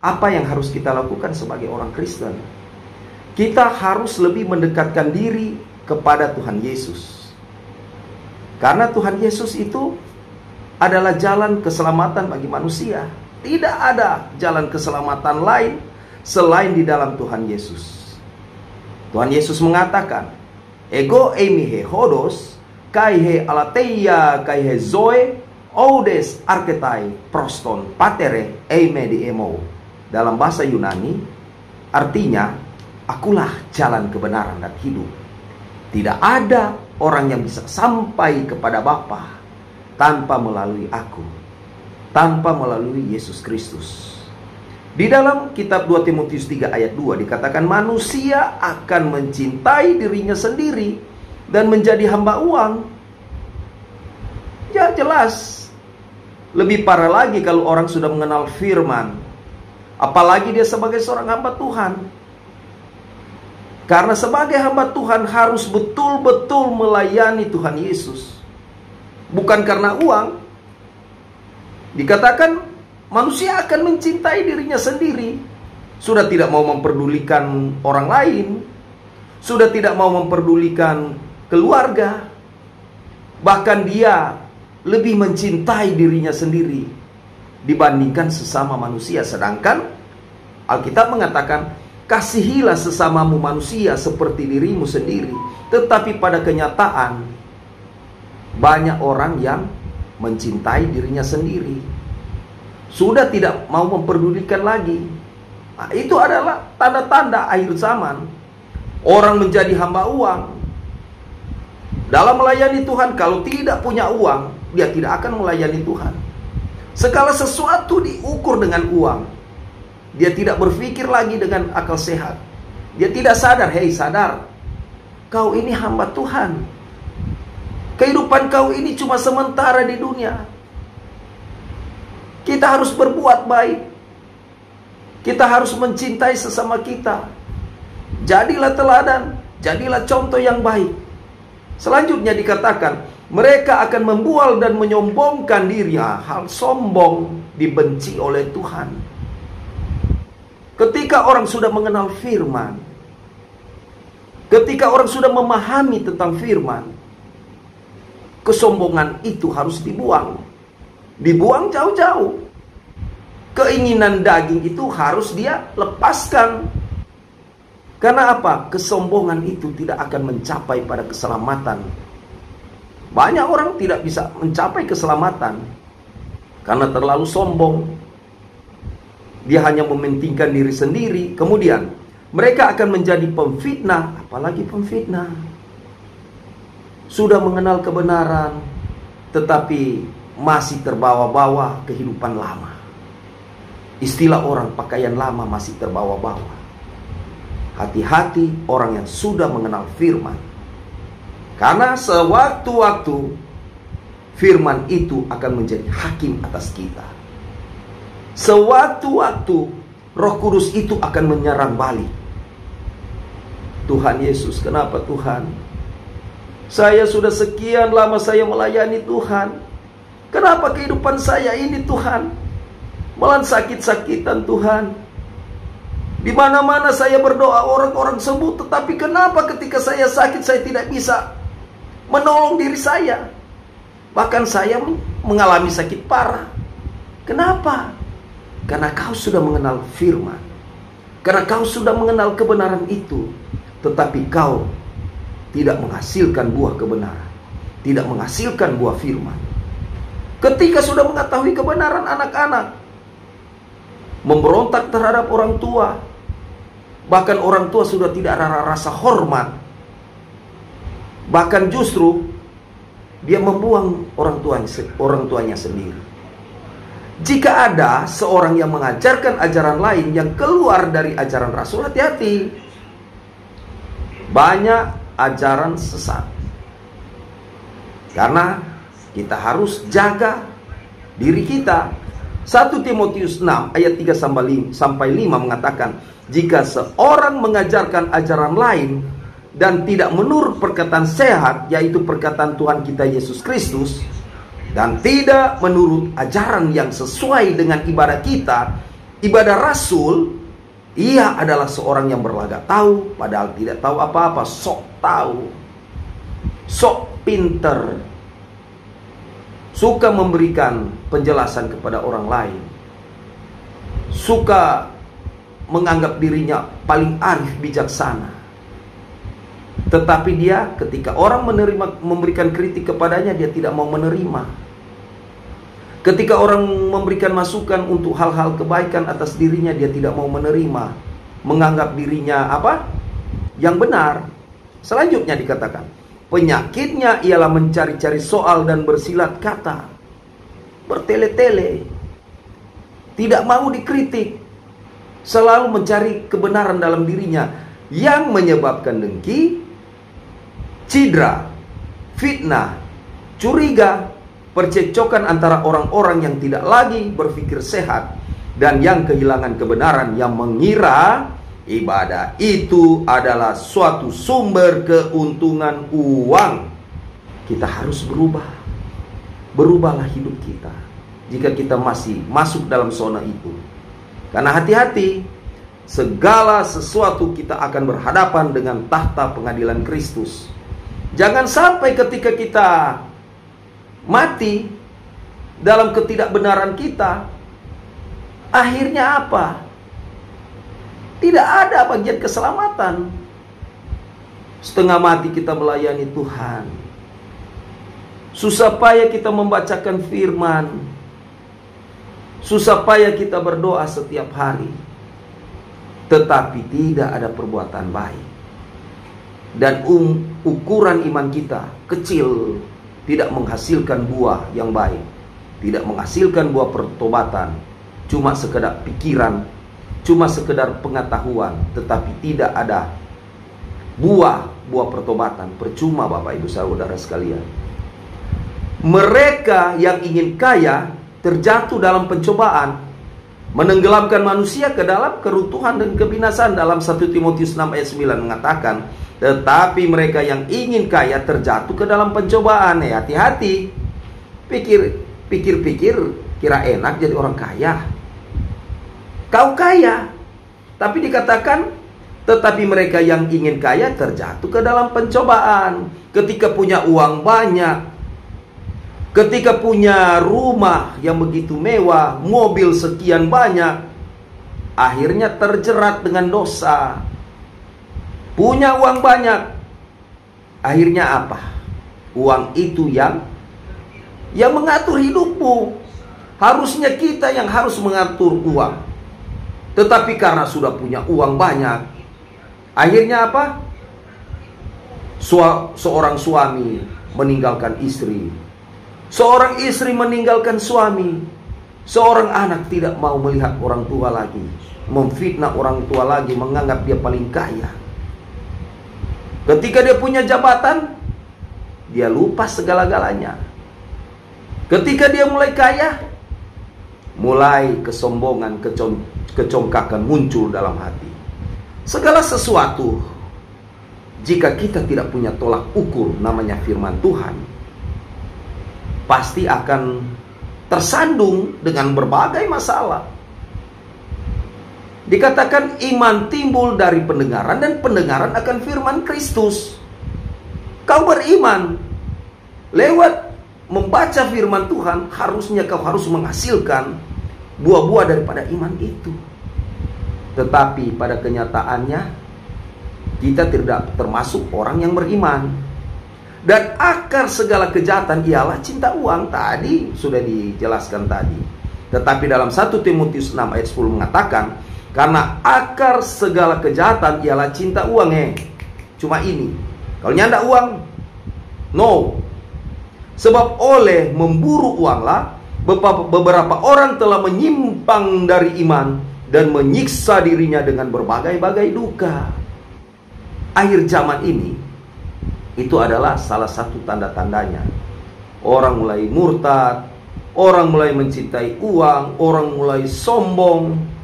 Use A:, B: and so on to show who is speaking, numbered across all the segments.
A: Apa yang harus kita lakukan sebagai orang Kristen? Kita harus lebih mendekatkan diri kepada Tuhan Yesus. Karena Tuhan Yesus itu adalah jalan keselamatan bagi manusia. Tidak ada jalan keselamatan lain selain di dalam Tuhan Yesus. Tuhan Yesus mengatakan, Ego emihe hodos, kaihe alateia kaihe zoe, oudes arketai proston patere eime di emo. Dalam bahasa Yunani, artinya, akulah jalan kebenaran dan hidup. Tidak ada orang yang bisa sampai kepada Bapa tanpa melalui aku, tanpa melalui Yesus Kristus. Di dalam kitab 2 Timotius 3 ayat 2 dikatakan manusia akan mencintai dirinya sendiri dan menjadi hamba uang. Ya jelas. Lebih parah lagi kalau orang sudah mengenal firman, apalagi dia sebagai seorang hamba Tuhan. Karena sebagai hamba Tuhan harus betul-betul melayani Tuhan Yesus. Bukan karena uang. Dikatakan manusia akan mencintai dirinya sendiri. Sudah tidak mau memperdulikan orang lain. Sudah tidak mau memperdulikan keluarga. Bahkan dia lebih mencintai dirinya sendiri dibandingkan sesama manusia. Sedangkan Alkitab mengatakan, kasihilah sesamamu manusia seperti dirimu sendiri. Tetapi pada kenyataan, banyak orang yang mencintai dirinya sendiri. Sudah tidak mau memperdulikan lagi. Nah, itu adalah tanda-tanda akhir zaman. Orang menjadi hamba uang. Dalam melayani Tuhan, kalau tidak punya uang, dia tidak akan melayani Tuhan. Segala sesuatu diukur dengan uang. Dia tidak berpikir lagi dengan akal sehat. Dia tidak sadar, hei sadar, kau ini hamba Tuhan. Kehidupan kau ini cuma sementara di dunia. Kita harus berbuat baik. Kita harus mencintai sesama kita. Jadilah teladan, jadilah contoh yang baik. Selanjutnya dikatakan, mereka akan membual dan menyombongkan diri. Hal sombong dibenci oleh Tuhan. Ketika orang sudah mengenal firman, ketika orang sudah memahami tentang firman, kesombongan itu harus dibuang. Dibuang jauh-jauh. Keinginan daging itu harus dia lepaskan. Karena apa? Kesombongan itu tidak akan mencapai pada keselamatan. Banyak orang tidak bisa mencapai keselamatan karena terlalu sombong. Dia hanya mementingkan diri sendiri. Kemudian mereka akan menjadi pemfitnah. Apalagi pemfitnah. Sudah mengenal kebenaran, tetapi masih terbawa-bawa kehidupan lama. Istilah orang pakaian lama masih terbawa-bawa. Hati-hati orang yang sudah mengenal firman. Karena sewaktu-waktu firman itu akan menjadi hakim atas kita. Sewaktu-waktu Roh Kudus itu akan menyerang balik. Tuhan Yesus, kenapa Tuhan? Saya sudah sekian lama saya melayani Tuhan. Kenapa kehidupan saya ini Tuhan? Malah sakit-sakitan Tuhan. Di mana-mana saya berdoa orang-orang sembuh, tetapi kenapa ketika saya sakit saya tidak bisa menolong diri saya? Bahkan saya mengalami sakit parah. Kenapa? Karena kau sudah mengenal firman. Karena kau sudah mengenal kebenaran itu, tetapi kau tidak menghasilkan buah kebenaran, tidak menghasilkan buah firman. Ketika sudah mengetahui kebenaran, anak-anak memberontak terhadap orang tua. Bahkan orang tua sudah tidak ada rasa hormat. Bahkan justru dia membuang orang tuanya sendiri. Jika ada seorang yang mengajarkan ajaran lain yang keluar dari ajaran Rasul, hati-hati. Banyak ajaran sesat. Karena kita harus jaga diri kita. 1 Timotius 6 ayat 3 sampai 5 mengatakan, jika seorang mengajarkan ajaran lain dan tidak menurut perkataan sehat, yaitu perkataan Tuhan kita Yesus Kristus, dan tidak menurut ajaran yang sesuai dengan ibadah kita, ibadah rasul, ia adalah seorang yang berlagak tahu, padahal tidak tahu apa-apa, sok tahu, sok pinter, suka memberikan penjelasan kepada orang lain, suka menganggap dirinya paling arif bijaksana. Tetapi dia ketika orang memberikan kritik kepadanya, dia tidak mau menerima. Ketika orang memberikan masukan untuk hal-hal kebaikan atas dirinya, dia tidak mau menerima, menganggap dirinya apa? Yang benar. Selanjutnya dikatakan, penyakitnya ialah mencari-cari soal dan bersilat kata, bertele-tele, tidak mau dikritik, selalu mencari kebenaran dalam dirinya, yang menyebabkan dengki, cidra, fitnah, curiga, percecokan antara orang-orang yang tidak lagi berpikir sehat dan yang kehilangan kebenaran, yang mengira ibadah itu adalah suatu sumber keuntungan uang. Kita harus berubah. Berubahlah hidup kita jika kita masih masuk dalam zona itu. Karena hati-hati, segala sesuatu kita akan berhadapan dengan tahta pengadilan Kristus. Jangan sampai ketika kita mati dalam ketidakbenaran kita, akhirnya apa? Tidak ada bagian keselamatan. Setengah mati kita melayani Tuhan, susah payah kita membacakan firman, susah payah kita berdoa setiap hari, tetapi tidak ada perbuatan baik. Dan ukuran iman kita kecil, tidak menghasilkan buah yang baik, tidak menghasilkan buah pertobatan, cuma sekedar pikiran, cuma sekedar pengetahuan, tetapi tidak ada buah pertobatan. Percuma Bapak Ibu Saudara sekalian. Mereka yang ingin kaya terjatuh dalam pencobaan, menenggelamkan manusia ke dalam keruntuhan dan kebinasaan. Dalam 1 Timotius 6 ayat 9 mengatakan, tetapi mereka yang ingin kaya terjatuh ke dalam pencobaan. Hati-hati. Pikir-pikir, kira enak jadi orang kaya. Kau kaya, tapi dikatakan, tetapi mereka yang ingin kaya terjatuh ke dalam pencobaan. Ketika punya uang banyak, ketika punya rumah yang begitu mewah, mobil sekian banyak, akhirnya terjerat dengan dosa. Punya uang banyak, akhirnya apa? Uang itu yang mengatur hidupmu. Harusnya kita yang harus mengatur uang. Tetapi karena sudah punya uang banyak, akhirnya apa? Seorang suami meninggalkan istri, seorang istri meninggalkan suami, seorang anak tidak mau melihat orang tua lagi, memfitnah orang tua lagi, menganggap dia paling kaya. Ketika dia punya jabatan, dia lupa segala-galanya. Ketika dia mulai kaya, mulai kesombongan, kecongkakan muncul dalam hati. Segala sesuatu, jika kita tidak punya tolak ukur namanya firman Tuhan, pasti akan tersandung dengan berbagai masalah. Dikatakan iman timbul dari pendengaran, dan pendengaran akan firman Kristus. Kau beriman lewat membaca firman Tuhan, harusnya kau harus menghasilkan buah-buah daripada iman itu. Tetapi pada kenyataannya, kita tidak termasuk orang yang beriman. Dan akar segala kejahatan ialah cinta uang. Tadi sudah dijelaskan tadi. Tetapi dalam 1 Timotius 6 ayat 10 mengatakan, karena akar segala kejahatan ialah cinta uang. Cuma ini, kalau nyanda uang, no. Sebab oleh memburu uanglah beberapa orang telah menyimpang dari iman dan menyiksa dirinya dengan berbagai-bagai duka. Akhir zaman ini, itu adalah salah satu tanda-tandanya. Orang mulai murtad, orang mulai mencintai uang, orang mulai sombong,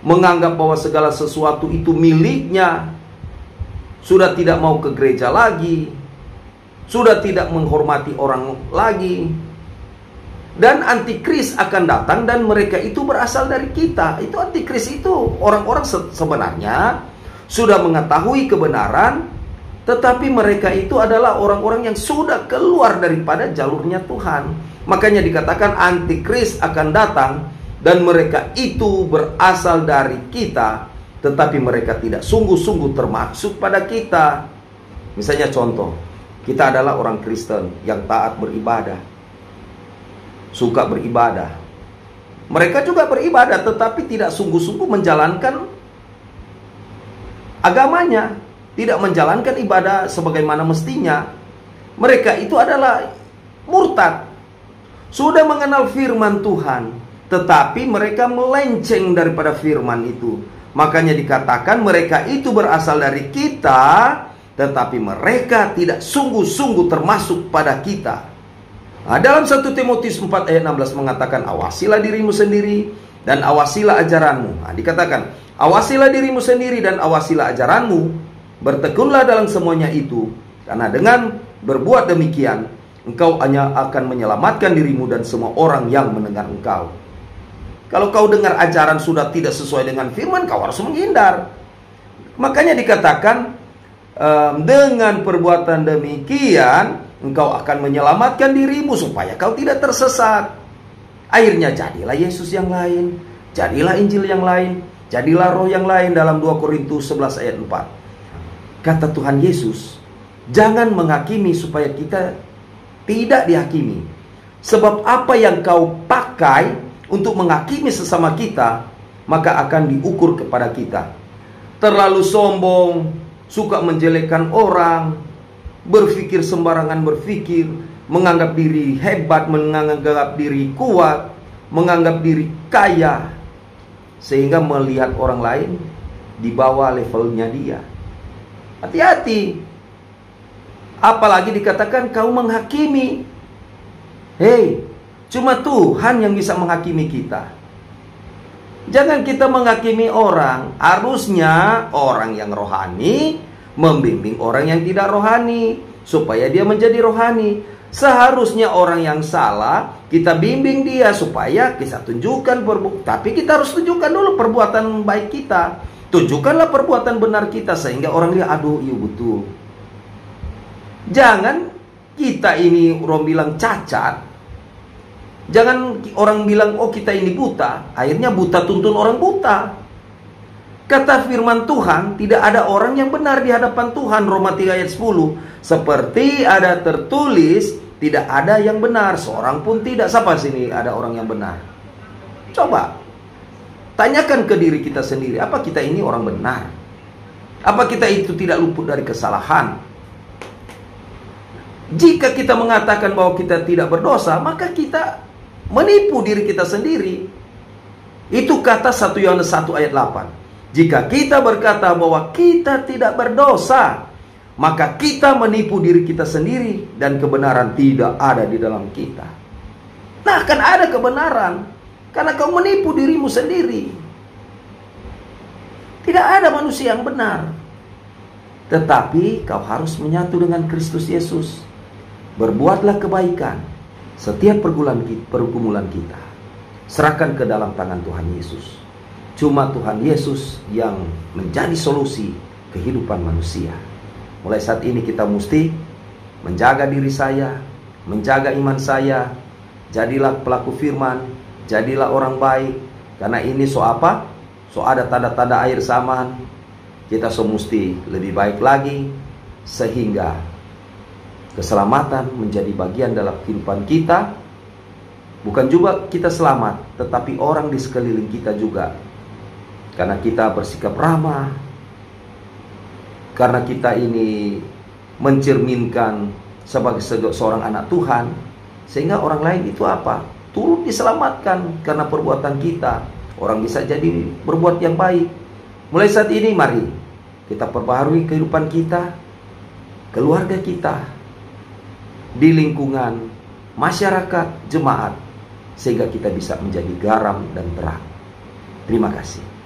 A: menganggap bahwa segala sesuatu itu miliknya, sudah tidak mau ke gereja lagi, sudah tidak menghormati orang lagi, Dan antikris akan datang dan mereka itu berasal dari kita. Itu antikris itu orang-orang sebenarnya sudah mengetahui kebenaran, tetapi mereka itu adalah orang-orang yang sudah keluar daripada jalurnya Tuhan. Makanya dikatakan antikris akan datang dan mereka itu berasal dari kita, tetapi mereka tidak sungguh-sungguh termasuk pada kita. Misalnya contoh, kita adalah orang Kristen yang taat beribadah, suka beribadah. Mereka juga beribadah tetapi tidak sungguh-sungguh menjalankan agamanya, tidak menjalankan ibadah sebagaimana mestinya. Mereka itu adalah murtad. Sudah mengenal firman Tuhan, tetapi mereka melenceng daripada firman itu. Makanya dikatakan mereka itu berasal dari kita, tetapi mereka tidak sungguh-sungguh termasuk pada kita. Nah, dalam 1 Timotius 4 ayat 16 mengatakan, awasilah dirimu sendiri dan awasilah ajaranmu. Nah, dikatakan, awasilah dirimu sendiri dan awasilah ajaranmu, bertekunlah dalam semuanya itu, karena dengan berbuat demikian, engkau hanya akan menyelamatkan dirimu dan semua orang yang mendengar engkau. Kalau kau dengar ajaran sudah tidak sesuai dengan firman, kau harus menghindar. Makanya dikatakan, dengan perbuatan demikian, engkau akan menyelamatkan dirimu supaya kau tidak tersesat. Akhirnya jadilah Yesus yang lain, jadilah Injil yang lain, jadilah roh yang lain dalam 2 Korintus 11 ayat 4. Kata Tuhan Yesus, jangan menghakimi supaya kita tidak dihakimi. Sebab apa yang kau pakai untuk menghakimi sesama kita, maka akan diukur kepada kita. Terlalu sombong, suka menjelekkan orang, berpikir sembarangan berpikir, menganggap diri hebat, menganggap diri kuat, menganggap diri kaya, sehingga melihat orang lain di bawah levelnya dia. Hati-hati. Apalagi dikatakan kau menghakimi. Hei, cuma Tuhan yang bisa menghakimi kita. Jangan kita menghakimi orang. Harusnya orang yang rohani membimbing orang yang tidak rohani supaya dia menjadi rohani. Seharusnya orang yang salah kita bimbing dia supaya kita tunjukkan tapi kita harus tunjukkan dulu perbuatan baik kita. Tunjukkanlah perbuatan benar kita sehingga orang lihat, aduh iya betul. Jangan kita ini orang bilang cacat. Jangan orang bilang oh kita ini buta. Akhirnya buta tuntun orang buta. Kata firman Tuhan, tidak ada orang yang benar di hadapan Tuhan. Roma 3 ayat 10. Seperti ada tertulis, tidak ada yang benar, seorang pun tidak. Siapa sini ada orang yang benar? Coba tanyakan ke diri kita sendiri, apa kita ini orang benar? Apa kita itu tidak luput dari kesalahan? Jika kita mengatakan bahwa kita tidak berdosa, maka kita menipu diri kita sendiri. Itu kata 1 Yohanes 1 ayat 8. Jika kita berkata bahwa kita tidak berdosa, maka kita menipu diri kita sendiri dan kebenaran tidak ada di dalam kita. Nah, akan ada kebenaran karena kau menipu dirimu sendiri. Tidak ada manusia yang benar. Tetapi kau harus menyatu dengan Kristus Yesus. Berbuatlah kebaikan. Setiap pergumulan kita serahkan ke dalam tangan Tuhan Yesus. Cuma Tuhan Yesus yang menjadi solusi kehidupan manusia. Mulai saat ini kita mesti menjaga diri saya, menjaga iman saya. Jadilah pelaku firman, jadilah orang baik. Karena ini so apa? So ada tanda-tanda air zaman. Kita so mesti lebih baik lagi, sehingga keselamatan menjadi bagian dalam kehidupan kita. Bukan juga kita selamat, tetapi orang di sekeliling kita juga. Karena kita bersikap ramah, karena kita ini mencerminkan sebagai seorang anak Tuhan, sehingga orang lain itu apa? Turut diselamatkan karena perbuatan kita. Orang bisa jadi berbuat yang baik. Mulai saat ini mari kita perbaharui kehidupan kita, keluarga kita, di lingkungan masyarakat, jemaat, sehingga kita bisa menjadi garam dan terang. Terima kasih.